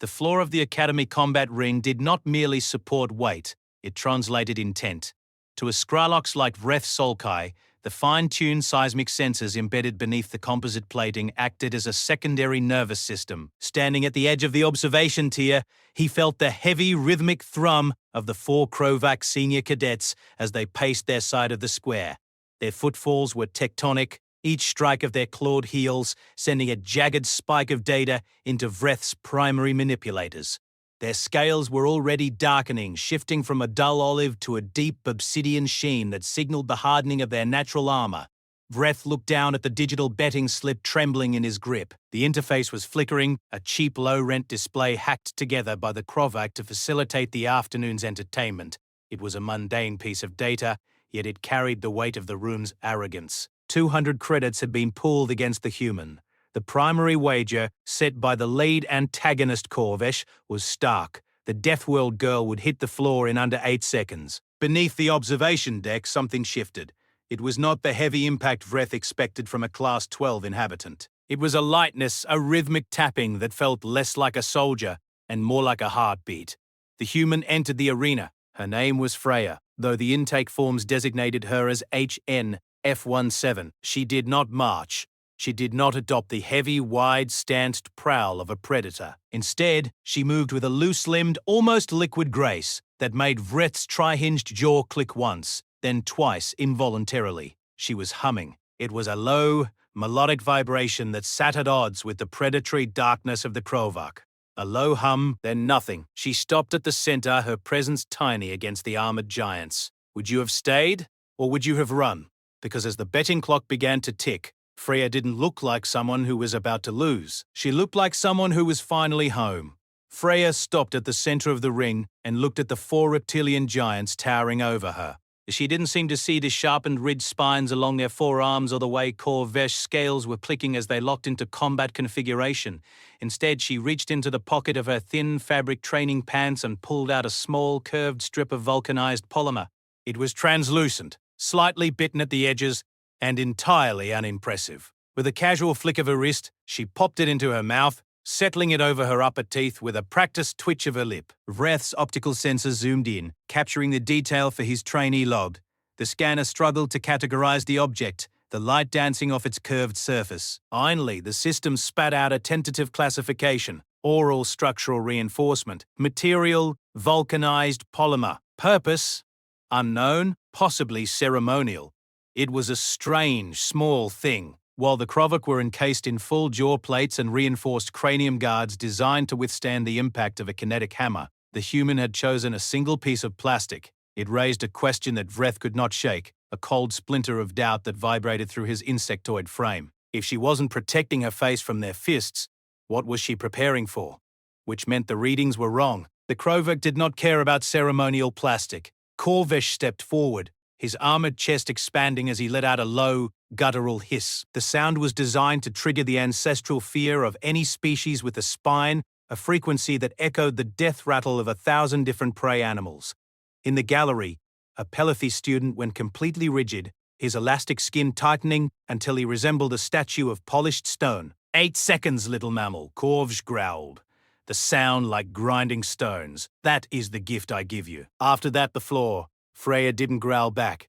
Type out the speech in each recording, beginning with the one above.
The floor of the Academy combat ring did not merely support weight, it translated intent. To a Skralox like Vreth Solkai, the fine-tuned seismic sensors embedded beneath the composite plating acted as a secondary nervous system. Standing at the edge of the observation tier, he felt the heavy rhythmic thrum of the 4 Krovak senior cadets as they paced their side of the square. Their footfalls were tectonic, each strike of their clawed heels sending a jagged spike of data into Vreth's primary manipulators. Their scales were already darkening, shifting from a dull olive to a deep obsidian sheen that signaled the hardening of their natural armor. Vreth looked down at the digital betting slip trembling in his grip. The interface was flickering, a cheap low-rent display hacked together by the Krovak to facilitate the afternoon's entertainment. It was a mundane piece of data, yet it carried the weight of the room's arrogance. 200 credits had been pooled against the human. The primary wager, set by the lead antagonist Corvesh, was stark. The Deathworld Girl would hit the floor in under 8 seconds. Beneath the observation deck, something shifted. It was not the heavy impact Vreth expected from a Class 12 inhabitant. It was a lightness, a rhythmic tapping that felt less like a soldier and more like a heartbeat. The human entered the arena. Her name was Freya, though the intake forms designated her as HN F17. She did not march. She did not adopt the heavy, wide-stanced prowl of a predator. Instead, she moved with a loose-limbed, almost liquid grace that made Vreth's tri-hinged jaw click once, then twice involuntarily. She was humming. It was a low, melodic vibration that sat at odds with the predatory darkness of the Krovak. A low hum, then nothing. She stopped at the center, her presence tiny against the armored giants. Would you have stayed, or would you have run? Because as the betting clock began to tick, Freya didn't look like someone who was about to lose. She looked like someone who was finally home. Freya stopped at the center of the ring and looked at the 4 reptilian giants towering over her. She didn't seem to see the sharpened ridged spines along their forearms or the way Corvesh's scales were clicking as they locked into combat configuration. Instead, she reached into the pocket of her thin fabric training pants and pulled out a small, curved strip of vulcanized polymer. It was translucent, slightly bitten at the edges, and entirely unimpressive. With a casual flick of her wrist, she popped it into her mouth, settling it over her upper teeth with a practiced twitch of her lip. Vreth's optical sensor zoomed in, capturing the detail for his trainee logged. The scanner struggled to categorize the object, the light dancing off its curved surface. Finally, the system spat out a tentative classification: oral structural reinforcement, material, vulcanized polymer, purpose, unknown, possibly ceremonial. It was a strange, small thing. While the Krovak were encased in full jaw plates and reinforced cranium guards designed to withstand the impact of a kinetic hammer, the human had chosen a single piece of plastic. It raised a question that Vreth could not shake, a cold splinter of doubt that vibrated through his insectoid frame. If she wasn't protecting her face from their fists, what was she preparing for? Which meant the readings were wrong. The Krovak did not care about ceremonial plastic. Corvesh stepped forward, his armored chest expanding as he let out a low, guttural hiss. The sound was designed to trigger the ancestral fear of any species with a spine, a frequency that echoed the death rattle of 1,000 different prey animals. In the gallery, a Pelethy student went completely rigid, his elastic skin tightening until he resembled a statue of polished stone. 8 seconds, little mammal, Corvsh growled. The sound like grinding stones. That is the gift I give you. After that, the floor. Freya didn't growl back.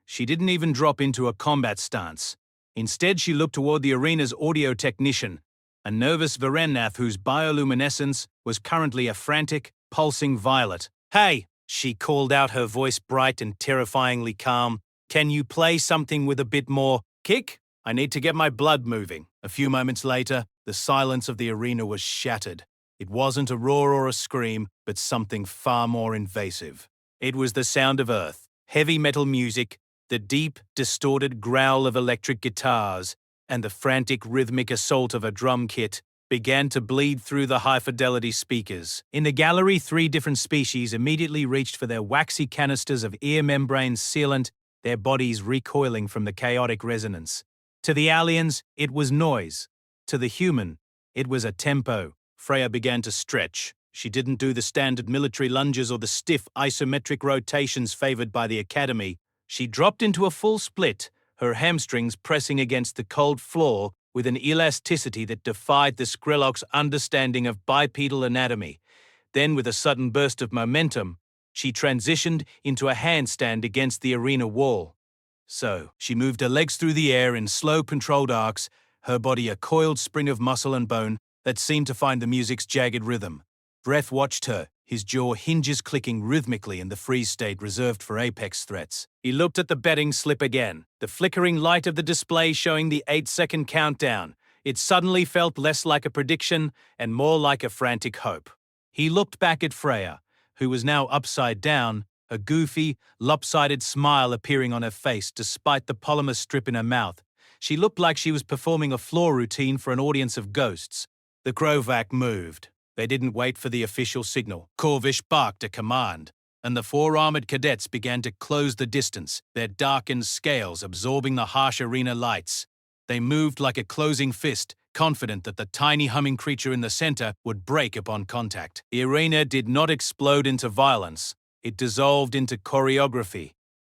She didn't even drop into a combat stance. Instead, she looked toward the arena's audio technician, a nervous Varennath whose bioluminescence was currently a frantic, pulsing violet. "Hey!" she called out, her voice bright and terrifyingly calm. "Can you play something with a bit more kick? I need to get my blood moving." A few moments later, the silence of the arena was shattered. It wasn't a roar or a scream, but something far more invasive. It was the sound of earth, heavy metal music, the deep, distorted growl of electric guitars, and the frantic rhythmic assault of a drum kit began to bleed through the high-fidelity speakers. In the gallery, 3 different species immediately reached for their waxy canisters of ear membrane sealant, their bodies recoiling from the chaotic resonance. To the aliens, it was noise. To the human, it was a tempo. Freya began to stretch. She didn't do the standard military lunges or the stiff isometric rotations favored by the Academy. She dropped into a full split, her hamstrings pressing against the cold floor with an elasticity that defied the Skrelok's understanding of bipedal anatomy. Then, with a sudden burst of momentum, she transitioned into a handstand against the arena wall. So, she moved her legs through the air in slow, controlled arcs, her body a coiled spring of muscle and bone that seemed to find the music's jagged rhythm. Vreth watched her, his jaw hinges clicking rhythmically in the freeze state reserved for Apex threats. He looked at the betting slip again, the flickering light of the display showing the 8-second countdown. It suddenly felt less like a prediction and more like a frantic hope. He looked back at Freya, who was now upside down, a goofy, lopsided smile appearing on her face despite the polymer strip in her mouth. She looked like she was performing a floor routine for an audience of ghosts. The Krovak moved. They didn't wait for the official signal. Corvish barked a command, and the 4 armored cadets began to close the distance, their darkened scales absorbing the harsh arena lights. They moved like a closing fist, confident that the tiny humming creature in the center would break upon contact. The arena did not explode into violence. It dissolved into choreography.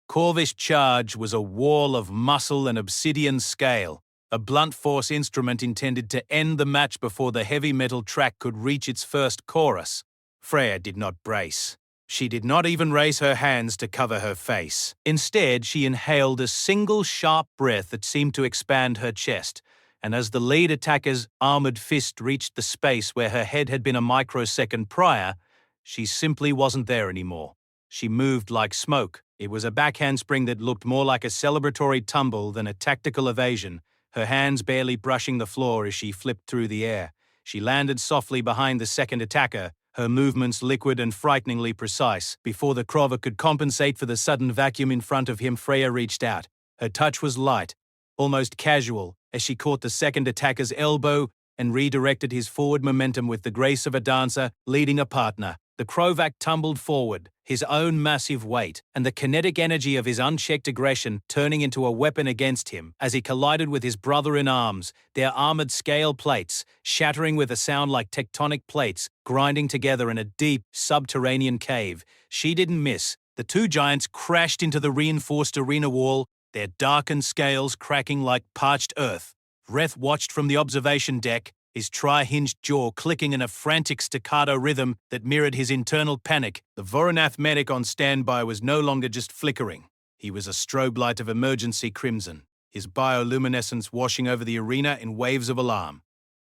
Corvish charge was a wall of muscle and obsidian scale, a blunt force instrument intended to end the match before the heavy metal track could reach its first chorus. Freya did not brace. She did not even raise her hands to cover her face. Instead, she inhaled a single sharp breath that seemed to expand her chest, and as the lead attacker's armored fist reached the space where her head had been a microsecond prior, she simply wasn't there anymore. She moved like smoke. It was a backhand spring that looked more like a celebratory tumble than a tactical evasion, her hands barely brushing the floor as she flipped through the air. She landed softly behind the second attacker, her movements liquid and frighteningly precise. Before the Krover could compensate for the sudden vacuum in front of him, Freya reached out. Her touch was light, almost casual, as she caught the second attacker's elbow and redirected his forward momentum with the grace of a dancer leading a partner. The Krovak tumbled forward, his own massive weight and the kinetic energy of his unchecked aggression turning into a weapon against him as he collided with his brother in arms, their armored scale plates shattering with a sound like tectonic plates grinding together in a deep, subterranean cave. She didn't miss. The 2 giants crashed into the reinforced arena wall, their darkened scales cracking like parched earth. Vreth watched from the observation deck, his tri-hinged jaw clicking in a frantic staccato rhythm that mirrored his internal panic. The Voronath medic on standby was no longer just flickering. He was a strobe light of emergency crimson, his bioluminescence washing over the arena in waves of alarm.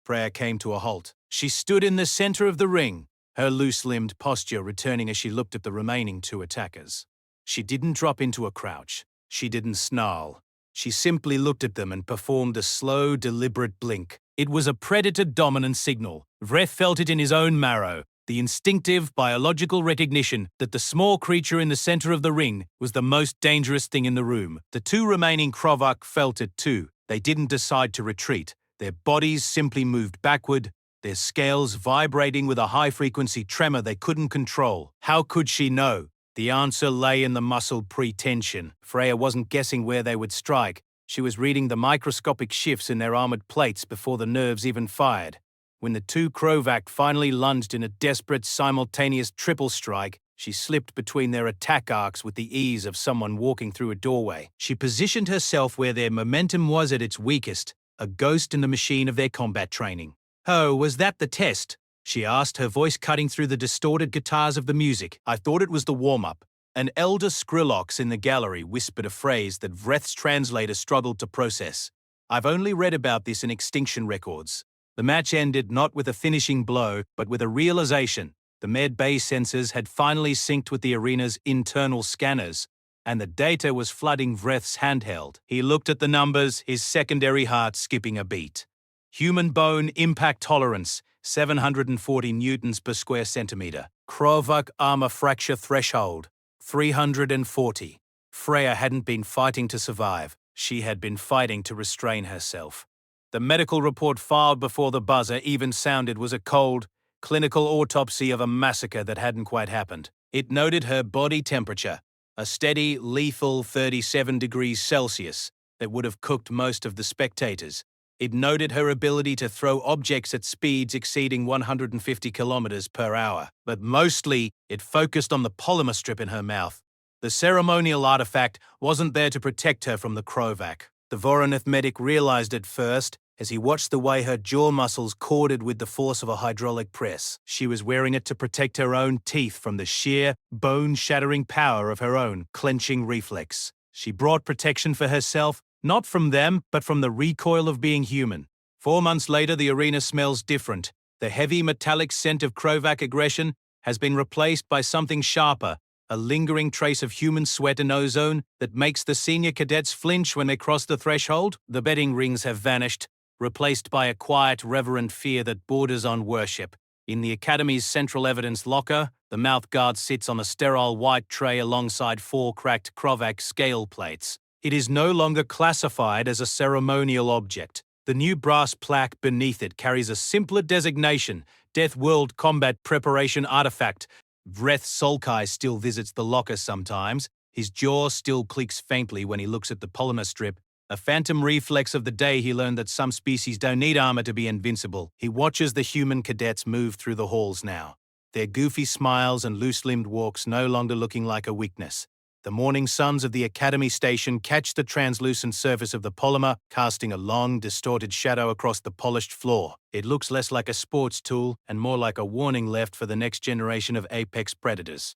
Freya came to a halt. She stood in the center of the ring, her loose-limbed posture returning as she looked at the remaining 2 attackers. She didn't drop into a crouch. She didn't snarl. She simply looked at them and performed a slow, deliberate blink. It was a predator-dominant signal. Vreth felt it in his own marrow, the instinctive, biological recognition that the small creature in the center of the ring was the most dangerous thing in the room. The 2 remaining Krovak felt it too. They didn't decide to retreat. Their bodies simply moved backward, their scales vibrating with a high-frequency tremor they couldn't control. How could she know? The answer lay in the muscle pre-tension. Freya wasn't guessing where they would strike. She was reading the microscopic shifts in their armored plates before the nerves even fired. When the 2 Krovak finally lunged in a desperate, simultaneous triple strike, she slipped between their attack arcs with the ease of someone walking through a doorway. She positioned herself where their momentum was at its weakest, a ghost in the machine of their combat training. "Oh, was that the test?" she asked, her voice cutting through the distorted guitars of the music. "I thought it was the warm-up." An elder Skrelok in the gallery whispered a phrase that Vreth's translator struggled to process. "I've only read about this in Extinction Records." The match ended not with a finishing blow, but with a realization. The med bay sensors had finally synced with the arena's internal scanners, and the data was flooding Vreth's handheld. He looked at the numbers, his secondary heart skipping a beat. Human bone impact tolerance, 740 newtons per square centimeter. Krovak armor fracture threshold, 340. Freya hadn't been fighting to survive. She had been fighting to restrain herself. The medical report filed before the buzzer even sounded was a cold, clinical autopsy of a massacre that hadn't quite happened. It noted her body temperature, a steady, lethal 37 degrees Celsius that would have cooked most of the spectators. It noted her ability to throw objects at speeds exceeding 150 kilometers per hour. But mostly, it focused on the polymer strip in her mouth. The ceremonial artifact wasn't there to protect her from the Krovak. The Voronath medic realized at first, as he watched the way her jaw muscles corded with the force of a hydraulic press. She was wearing it to protect her own teeth from the sheer, bone-shattering power of her own clenching reflex. She brought protection for herself, not from them, but from the recoil of being human. 4 months later, the arena smells different. The heavy metallic scent of Krovac aggression has been replaced by something sharper, a lingering trace of human sweat and ozone that makes the senior cadets flinch when they cross the threshold. The betting rings have vanished, replaced by a quiet, reverent fear that borders on worship. In the Academy's central evidence locker, the mouth guard sits on a sterile white tray alongside 4 cracked Krovac scale plates. It is no longer classified as a ceremonial object. The new brass plaque beneath it carries a simpler designation, Deathworld Combat Preparation Artifact. Vreth Solkai still visits the locker sometimes. His jaw still clicks faintly when he looks at the polymer strip, a phantom reflex of the day he learned that some species don't need armor to be invincible. He watches the human cadets move through the halls now, their goofy smiles and loose-limbed walks no longer looking like a weakness. The morning suns of the Academy station catch the translucent surface of the polymer, casting a long, distorted shadow across the polished floor. It looks less like a sports tool and more like a warning left for the next generation of Apex predators.